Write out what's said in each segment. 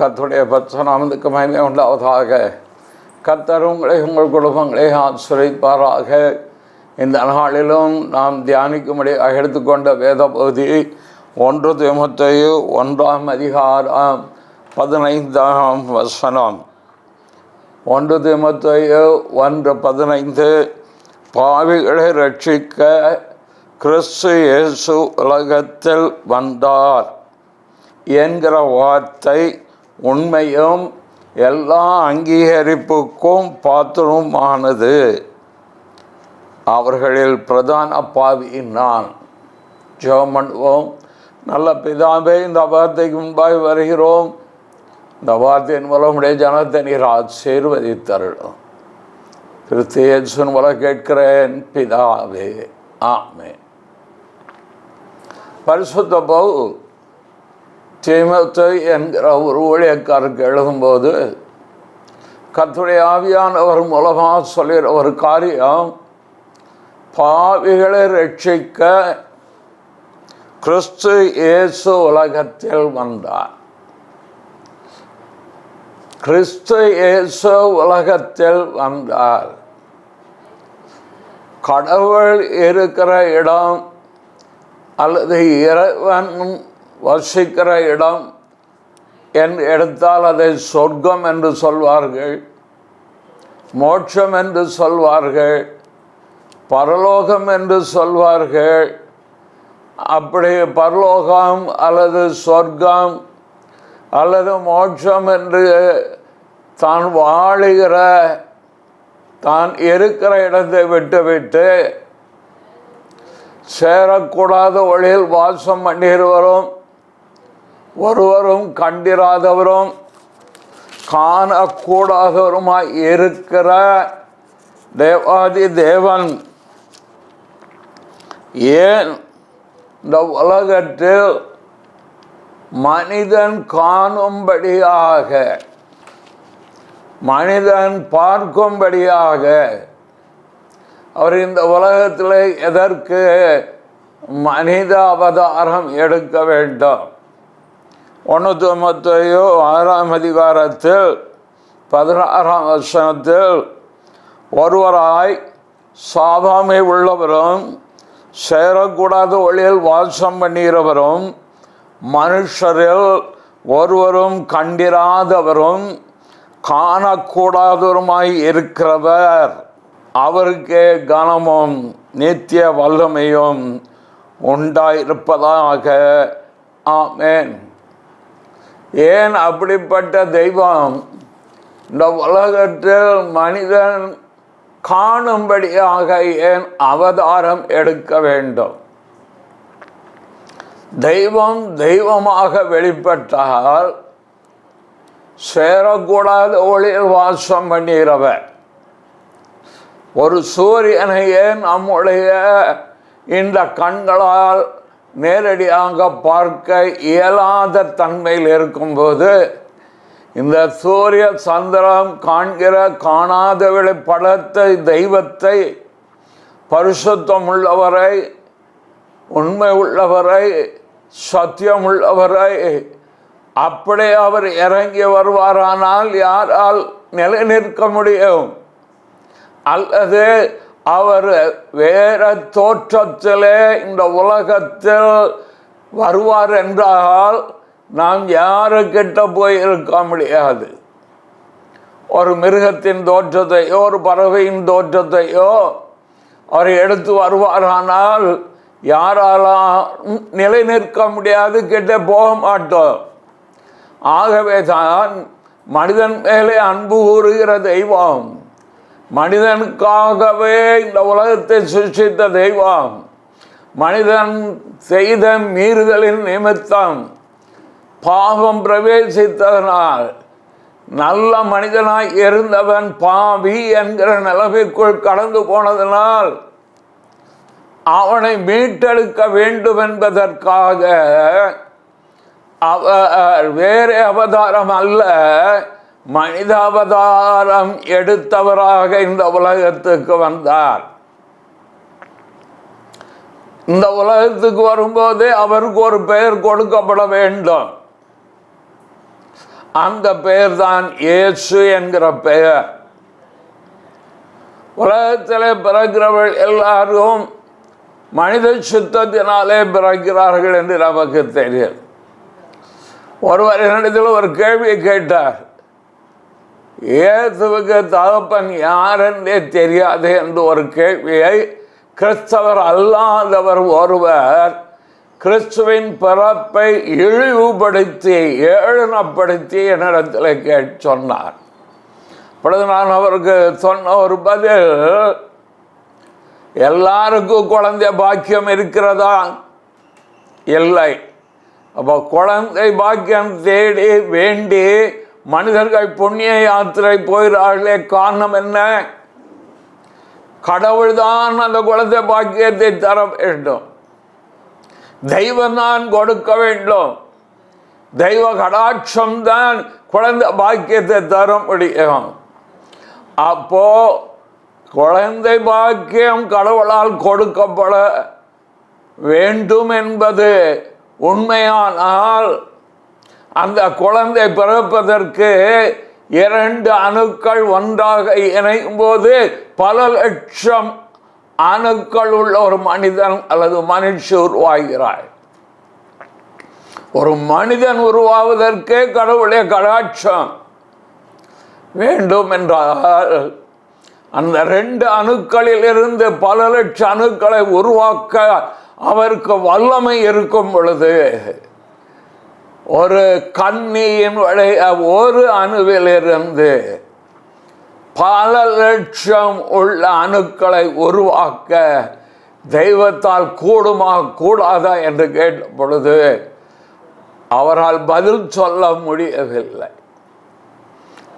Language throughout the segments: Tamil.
கர்த்தருடைய பரிசுத்த நாமத்துக்கு மகிமை உண்டாவதாக. கர்த்தர் உங்களை உங்கள் குடும்பங்களை ஆசீர்வதிப்பாராக. இந்த நாளிலும் நாம் தியானிக்கும்படியாக எடுத்துக்கொண்ட வேத பகுதி 1 தீமோத்தேயு 1 அதிகாரம் 15ஆம் வசனம். 1 தீமோத்தேயு 1:15 பாவிகளை ரட்சிக்க கிறிஸ்து இயேசு உலகத்தில் வந்தார் என்கிற வார்த்தை உண்மையும் எல்லா அங்கீகரிப்புக்கும் பாத்திரமானது. அவர்களில் பிரதான பாவி நான். ஜெபம் பண்ணுவோம். நல்ல பிதாவே, இந்த வார்த்தைக்கு முன்பாக வருகிறோம். இந்த வார்த்தையின் மூலம் உடைய ஜனத்தை நீர் ஆசீர்வதித்தருளும். கிறிஸ்து இயேசுவின் மூலம் கேட்கிறேன் பிதாவே, ஆமென். பரிசுத்த பவுல் தீமோத்தேயு என்கிற ஒரு ஊழியக்காரருக்கு எழுதும்போது கர்த்தருடைய ஆவியானவர் மூலமாக சொல்கிற ஒரு காரியம், பாவிகளை ரட்சிக்க கிறிஸ்து இயேசு உலகத்தில் வந்தார். கிறிஸ்து இயேசு உலகத்தில் வந்தார். கடவுள் இருக்கிற இடம் அல்லது இறைவன் வசிக்கிற இடம் என்று எடுத்தால் அதை சொர்க்கம் என்று சொல்வார்கள், மோட்சம் என்று சொல்வார்கள், பரலோகம் என்று சொல்வார்கள். அப்படி பரலோகம் அல்லது சொர்க்கம் அல்லது மோட்சம் என்று தான் வாழுகிற, தான் இருக்கிற இடத்தை விட்டுவிட்டு சேரக்கூடாத வழியில் வாசம் பண்ணுகிறவரும், ஒருவரும் கண்டிராதவரும் காணக்கூடாதவருமாய் இருக்கிற தேவாதி தேவன் ஏன் இந்த உலகத்தில் மனிதன் காணும்படியாக, மனிதன் பார்க்கும்படியாக அவர் இந்த உலகத்தில் எதற்கு மனித அவதாரம் எடுக்க வேண்டும்? 1 தீமோத்தேயு 6 அதிகாரத்தில் 16ஆம் வசனத்தில் ஒருவராய் சாவாமை உள்ளவரும் சேரக்கூடாத வழியில் வாசம் பண்ணுகிறவரும் மனுஷரில் ஒருவரும் கண்டிராதவரும் காணக்கூடாதவருமாய் இருக்கிறவர், அவருக்கே கனமும் நித்திய வல்லமையும் உண்டாயிருப்பதாக. ஆமென். ஏன் அப்படிப்பட்ட தெய்வம் இந்த உலகத்தில் மனிதன் காணும்படியாக ஏன் அவதாரம் எடுக்க வேண்டும்? தெய்வம் தெய்வமாக வெளிப்பட்டால் சேரக்கூடாத ஒளியில் வாசம் பண்ணுகிறவர். ஒரு சூரியனை ஏன் நம்முடைய இந்த கண்களால் நேரடியாக பார்க்க இயலாத தன்மையில் இருக்கும்போது இந்த சூரிய சந்திரம் காண்கிற காணாத வெளிப்படத்தை, தெய்வத்தை, பரிசுத்தம் உள்ளவரை, உண்மை உள்ளவரை, சத்தியம் உள்ளவரை, அப்படி அவர் இறங்கி வருவாரானால் யாரால் நிலை நிற்க முடியும்? அல்லது அவர் வேற தோற்றத்திலே இந்த உலகத்தில் வருவார் என்றால் நாம் யாருக்கிட்ட போய் இருக்க முடியாது. ஒரு மிருகத்தின் தோற்றத்தையோ ஒரு பறவையின் தோற்றத்தையோ அவர் எடுத்து வருவாரானால் யாராலும் நிலை நிற்க முடியாது, கிட்ட போக மாட்டோம். ஆகவே தான் மனிதன் மேலே அன்பு கூறுகிற தெய்வம், மனிதனுக்காகவே இந்த உலகத்தை சிருஷ்டித்த தெய்வம், மனிதன் செய்த மீறுதலின் நிமித்தம் பாவம் பிரவேசித்ததனால் நல்ல மனிதனாய் இருந்தவன் பாவி என்கிற நிலைமைக்குள் கடந்து போனதனால் அவனை மீட்டெடுக்க வேண்டும் என்பதற்காக அவர் வேறு அவதாரம் அல்ல, மனித அவதாரம் எடுத்தவராக இந்த உலகத்துக்கு வந்தார். இந்த உலகத்துக்கு வரும்போதே அவருக்கு ஒரு பெயர் கொடுக்கப்பட வேண்டும். அந்த பெயர் தான் இயேசு என்கிற பெயர். உலகத்திலே பிறக்கிறவர்கள் எல்லாரும் மனித சுத்தத்தினாலே பிறக்கிறார்கள் என்று நமக்கு தெரியும். ஒருவர் என்னிடத்தில் ஒரு கேள்வியை கேட்டார். இயேசுவுக்கு தகப்பன் யார் என்றே தெரியாது என்று ஒரு கேள்வியை கிறிஸ்தவர் அல்லாதவர் ஒருவர் கிறிஸ்துவின் பிறப்பை இழிவுபடுத்தி ஏளனப்படுத்தி என்னிடத்தில் சொன்னார். அப்பொழுது நான் அவருக்கு சொன்ன ஒரு பதில், எல்லாருக்கும் குழந்தை பாக்கியம் இருக்கிறதா? இல்லை. அப்போ குழந்தை பாக்கியம் தேடி வேண்டி மனிதர்கள் புண்ணிய யாத்திரை போகிறார்களே, காரணம் என்ன? கடவுள்தான் அந்த குழந்தை பாக்கியத்தை தர வேண்டும், தெய்வம் தான் கொடுக்க வேண்டும், தெய்வ கடாட்சம் தான் குழந்தை பாக்கியத்தை தர முடியும். அப்போ குழந்தை பாக்கியம் கடவுளால் கொடுக்கப்பட வேண்டும் என்பது உண்மையானால் அந்த குழந்தை பிறப்பதற்கு 2 அணுக்கள் ஒன்றாக இணையும் போது பல லட்சம் அணுக்கள் உள்ள ஒரு மனிதன் அல்லது மனுஷி உருவாகிறார். ஒரு மனிதன் உருவாவதற்கே கடவுளுடைய கடாட்சம் வேண்டும் என்றால் அந்த 2 அணுக்களில் இருந்து பல லட்சம் அணுக்களை உருவாக்க அவருக்கு வல்லமை இருக்கும் பொழுது ஒரு கன்னியின் ஒரு அணுவிலிருந்து பல லட்சம் உள்ள அணுக்களை உருவாக்க தெய்வத்தால் கூடுமா கூடாதா என்று கேட்ட பொழுது அவரால் பதில் சொல்ல முடியவில்லை.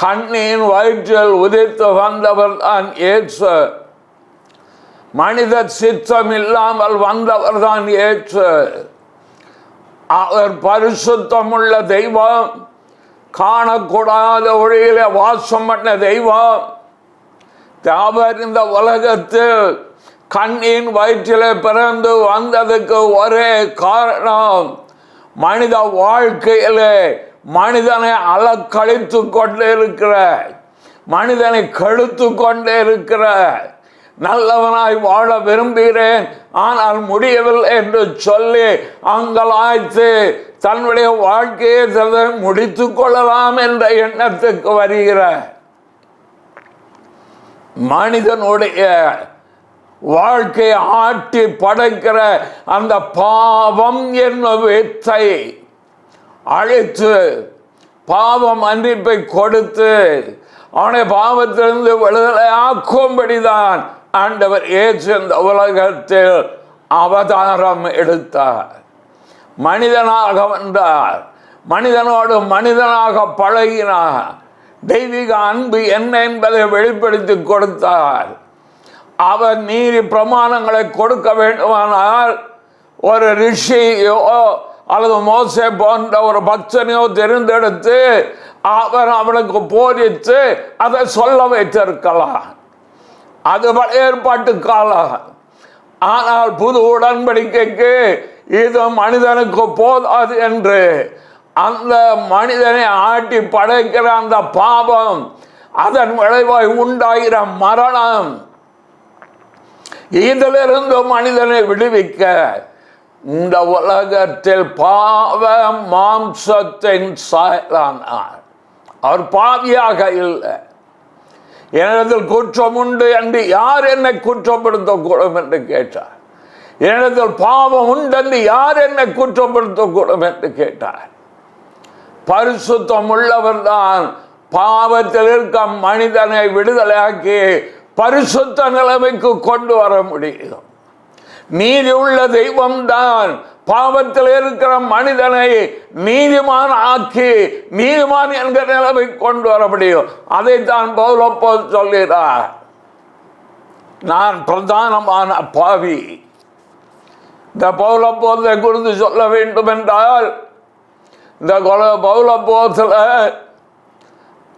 கண்ணியின் வயிற்றில் உதித்து வந்தவர் தான் இயேசு. மனித சித்தம் இல்லாமல் வந்தவர் தான் இயேசு. அவர் பரிசுத்தமுள்ள தெய்வம், காணக்கூடாத ஒளியில வாசம் பண்ண தெய்வம். அவர் இந்த உலகத்தில் கண்ணின் வயிற்றிலே பிறந்து வந்ததுக்கு ஒரே காரணம், மனித வாழ்க்கையிலே மனிதனை அலக்கழித்து கொண்டே இருக்கிற, மனிதனை கெடுத்து கொண்டே இருக்கிற, நல்லவனாய் வாழ விரும்புகிறேன் ஆனால் முடியவில்லை என்று சொல்லி அங்கலாய்த்து தன்னுடைய வாழ்க்கையை முடித்து கொள்ளலாம் என்ற எண்ணத்துக்கு வருகிற மனிதனுடைய வாழ்க்கையை ஆட்டி படைக்கிற அந்த பாவம் என்னும் வித்தை அழைத்து பாவம் மன்னிப்பை கொடுத்து அவனை பாவத்திலிருந்து விடுதலை ஆக்கும்படிதான் ஆண்டவர் இயேசு இந்த உலகத்தில் அவதாரம் எடுத்தார். மனிதனாக வந்தார், மனிதனோடு மனிதனாக பழகினார், தெய்வீக அன்பு என்ன என்பதை வெளிப்படுத்தி கொடுத்தார். அவர் நீதி பிரமாணங்களை கொடுக்க வேண்டுமானால் ஒரு ரிஷியோ அல்லது மோசே போன்ற ஒரு பக்தனையோ தெரிந்தெடுத்து அவர் அவனுக்கு போதித்து அதை சொல்ல வைத்திருக்கலாம். அது ஏற்பாட்டு காலம். ஆனால் புது உடன்படிக்கைக்கு இது மனிதனுக்கு போதாது என்று அந்த மனிதனை ஆட்டி படைக்கிற அந்த பாவம், அதன் விளைவாய் உண்டாகிற மரணம், இதிலிருந்து மனிதனை விடுவிக்க இந்த உலகத்தில் பாவ மாம்சத்தின் சாயலானார். அவர் பாவியாக இல்லை. என்னிடத்தில் குற்றம் உண்டு என்று யார் என்னை குற்றப்படுத்தக்கூடும் என்று கேட்டார். என்னிடத்தில் பாவம் உண்டு என்று யார் என்னை குற்றப்படுத்தக்கூடும் என்று கேட்டார். பரிசுத்தம் உள்ளவர் தான் பாவத்தில் இருக்க மனிதனை விடுதலையாக்கி பரிசுத்த நிலைமைக்கு கொண்டு வர முடியும். நீதி உள்ள தெய்வம் தான் பாவத்தில் இருக்கிற மனிதனை நீதிமான் ஆக்கி நீதிமான் என்கிற நிலைமை கொண்டு வர முடியும். அதைத்தான் பவுல் சொல்கிறார், நான் பிரதானமான பாவி. இந்த பவுலப்போதை குறித்து சொல்ல வேண்டும் என்றால், இந்த பவுலப்போதில்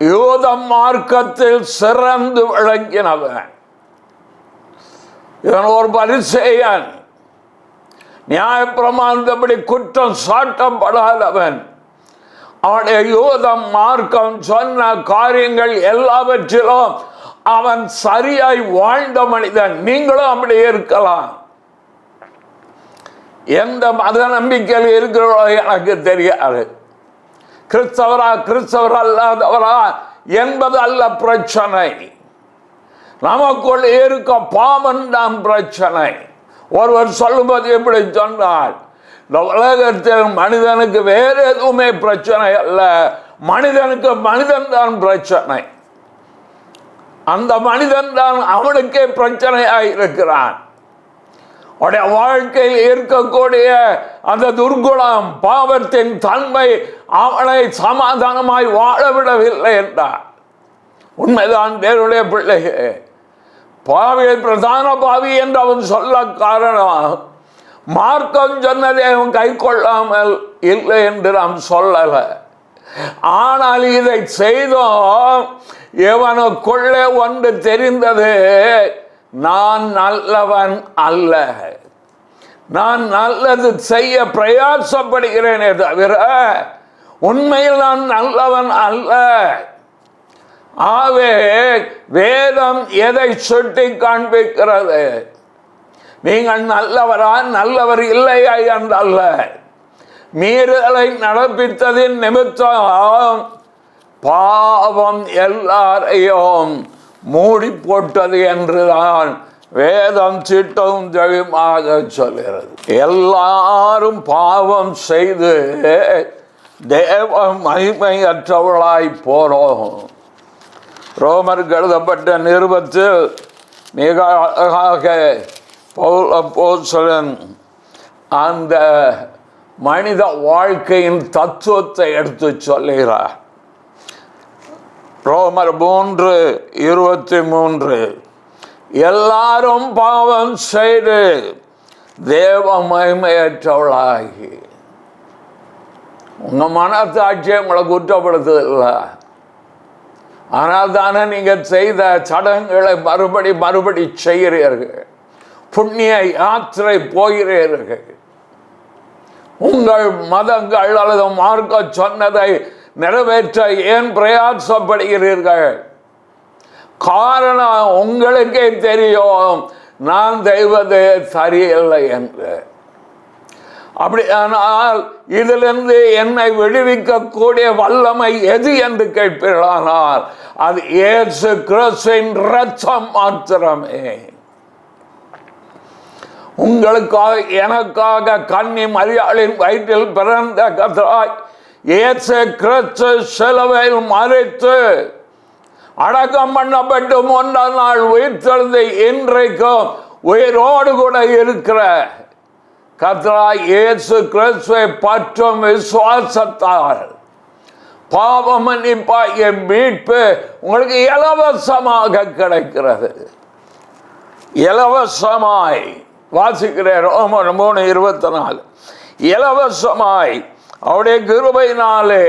யூத மார்க்கத்தில் சிறந்து விளங்கினவன். இவன் ஒரு பரிசேயன், நியாயப்பிரமாணப்படி குற்றம் சாட்டப்படாதவன். அவனுடைய யூதம் மார்க்கம் சொன்ன காரியங்கள் எல்லாவற்றிலும் அவன் சரியாய் வாழ்ந்த மனிதன். நீங்களும் அப்படி இருக்கலாம். எந்த மத நம்பிக்கையில் இருக்கிறதோ எனக்கு தெரியாது. கிறிஸ்தவரா கிறிஸ்தவர் அல்லாதவரா என்பது அல்ல பிரச்சனை. நமக்குள் இருக்க பாவம் தான் பிரச்சனை. ஒருவர் சொல்லும்போது எப்படி சொன்னார், இந்த உலகத்தில் மனிதனுக்கு வேறு எதுவுமே பிரச்சனை அல்ல, மனிதனுக்கு மனிதன் தான் பிரச்சனை. அந்த மனிதன் தான் அவனுக்கே பிரச்சனையாக இருக்கிறான். அவனுடைய வாழ்க்கையில் இருக்கக்கூடிய அந்த துர்குணம், பாவத்தின் தன்மை அவனை சமாதானமாய் வாழவிடவில்லை என்றார். உண்மைதான் தேவனுடைய பிள்ளையே. பாவியை பிரதான பாவி என்று அவன் சொல்ல காரணம், மார்க்கம் சொன்னதை அவன் கை கொள்ளாமல் இல்லை என்று நாம் சொல்லலை. ஆனால் இதை செய்தோம், எவனுக்குள்ளே ஒன்று தெரிந்தது, நான் நல்லவன் அல்ல, நான் நல்லது செய்ய பிரயாசப்படுகிறேனே தவிர உண்மையில் நான் நல்லவன் அல்ல. ஆகவே வேதம் எதை சுட்டி காண்பிக்கிறது? நீங்கள் நல்லவரா நல்லவர் இல்லையா என்றல்ல, மீறுதலை நடப்பித்ததின் நிமித்தம் பாவம் எல்லாரையும் மூடி போட்டது என்றுதான் வேதம் சிட்டவும் தெளிவாக சொல்கிறது. எல்லாரும் பாவம் செய்து தேவ மகிமையற்றவர்களாய் போறோம். ரோமருக்கு எழுதப்பட்ட நிருபத்தில் மிக அழகாக பவுல் அப்போஸ்தலன் அந்த மனித வாழ்க்கையின் தத்துவத்தை எடுத்து சொல்லுகிறார். ரோமர் 3:23, எல்லாரும் பாவம் செய்து தேவ மகிமையற்றவளாகி. உங்க மனசாட்சியை உங்களை குற்றப்படுத்துதில்லை, ஆனால் தானே நீங்கள் செய்த சடங்குகளை மறுபடி செய்கிறீர்கள், புண்ணிய யாத்திரை போகிறீர்கள். உங்கள் மதங்கள் அல்லது மார்க்க சொன்னதை நிறைவேற்ற ஏன் பிரயாசப்படுகிறீர்கள்? காரணம் உங்களுக்கே தெரியும் நான் செய்வது சரியில்லை என்று. அப்படியானால் இதிலிருந்து என்னை விடுவிக்கக்கூடிய வல்லமை எது என்று கேட்பீர்களானால் அது இயேசு கிறிஸ்துவின் இரத்தம் மாத்திரமே. உங்களுக்காக எனக்காக கன்னி மரியாளின் வயிற்றில் பிறந்த கர்த்தராய் இயேசு கிறிஸ்து சிலுவையில் மரித்து அடக்கம் பண்ணப்பட்டு 3ஆம் நாள் உயிர்த்தெழுந்து இன்றைக்கும் உயிரோடு கூட இருக்கிற கர்த்தராய் இயேசு கிறிஸ்துவை பற்றும் விசுவாசத்தால் பாவ மன்னிப்பாகிய மீட்பு உங்களுக்கு இலவசமாக கிடைக்கிறது. இலவசமாய் வாசிக்கிறேன். ரோமர் 3:24, இலவசமாய் அவருடைய கிருபையினாலே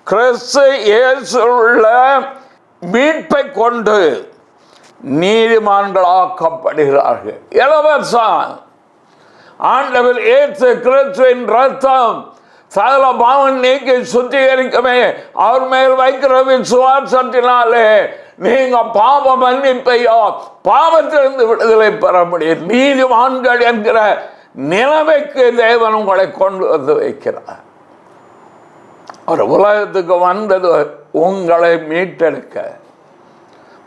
கிறிஸ்து இயேசுவுள்ள மீட்பை கொண்டு நீதிமான்களாக்கப்படுகிறார்கள். இலவசம். ஆண்டவர் இயேசு கிறிஸ்துவின் இரத்தம் சகல பாவம் நீக்கி சுத்திகரிக்கவே அவர் மேல் வைக்கிற விசுவாசத்தினாலே நீங்க பாவ மன்னிப்பையோ பாவத்திலிருந்து விடுதலை பெற முடியும். நீதிமான்கள் என்கிற நிலைமைக்கு தேவன் உங்களை கொண்டு வந்து வைக்கிறார். ஒரு உலகத்துக்கு வந்தது உங்களை மீட்டெடுக்க,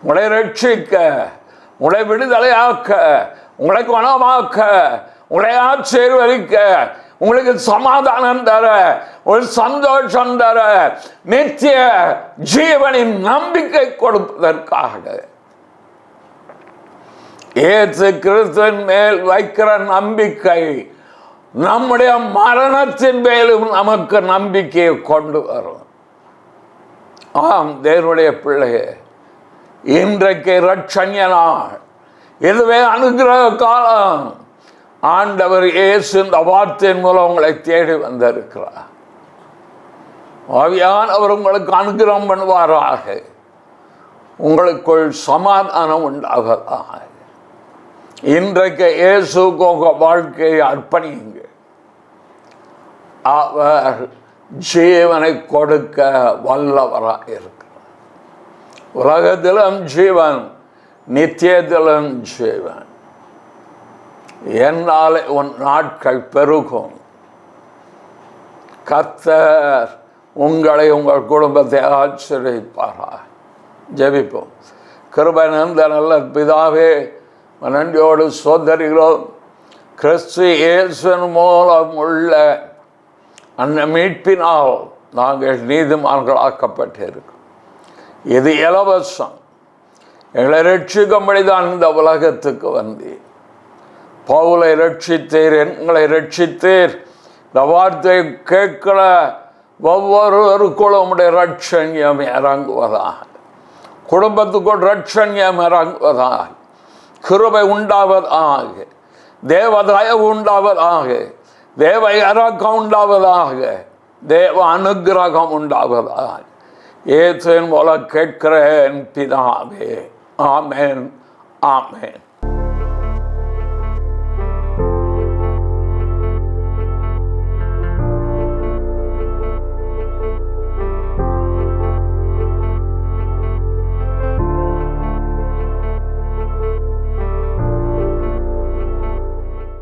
உங்களை ரட்சிக்க, உங்களை விடுதலையாக்க, உங்களை குணமாக்க, உங்களை ஆசீர்வதிக்க, உங்களுக்கு சமாதானம் தர, ஒரு சந்தோஷம் தர, நித்திய ஜீவனின் நம்பிக்கை கொடுப்பதற்காக இயேசு கிறிஸ்துவின் மேல் வைக்கிற நம்பிக்கை நம்முடைய மரணத்தின் மேலும் நமக்கு நம்பிக்கையை கொண்டு வரும். ஆம் தேவனுடைய பிள்ளையே, இன்றைக்கு இரட்சணிய நாள், இதுவே அனுகிரக காலம். ஆண்டவர் இயேசு இந்த வார்த்தையின் மூலம் உங்களை தேடி வந்திருக்கிறார். ஆவியானவர் உங்களுக்கு அனுகிரகம் பண்ணுவாராக, உங்களுக்குள் சமாதானம் உண்டாவதாக. இன்றைக்கு இயேசுக்கு உங்கள் வாழ்க்கையை அர்ப்பணியுங்க. அவர் ஜீவனை கொடுக்க வல்லவராக இருக்கிறார். உலகத்திலும் ஜீவன், நித்தியத்திலும் ஜீவன். என்னாலே உன் நாட்கள் பெருகும். கர்த்தர் உங்களை உங்கள் குடும்பத்தை ஆச்சரிப்பாரா. ஜெபிப்போம். கிருபை நிறைந்த நல்ல பிதாவே, நன்றியோடு சோதரிகளோம். கிறிஸ்து இயேசுவின் மூலம் உள்ள அந்த மீட்பினால் நாங்கள் நீதிமான்களாக்கப்பட்டிருக்கோம். இது இலவசம். எங்களை ரட்சிக்கும்படிதான் இந்த உலகத்துக்கு வந்தீர். பவுலை ரட்சித்தீர், எங்களை ரட்சித்தீர். இந்த வார்த்தையை கேட்கிற ஒவ்வொருவருக்குள்ளும் உடைய ரட்சண்யம் இறங்குவதாக, குடும்பத்துக்குள் ரட்சண்யம் இறங்குவதாக, கிருபை உண்டாவதாக, தேவதயவு உண்டாவதாக, தேவ இரக்கம் உண்டாவதாக, தேவ அனுக்கிரகம் உண்டாவதாக. இயேசுவின் மூலம் கேட்கிறேன் பிதாவே. ஆமென், ஆமென்.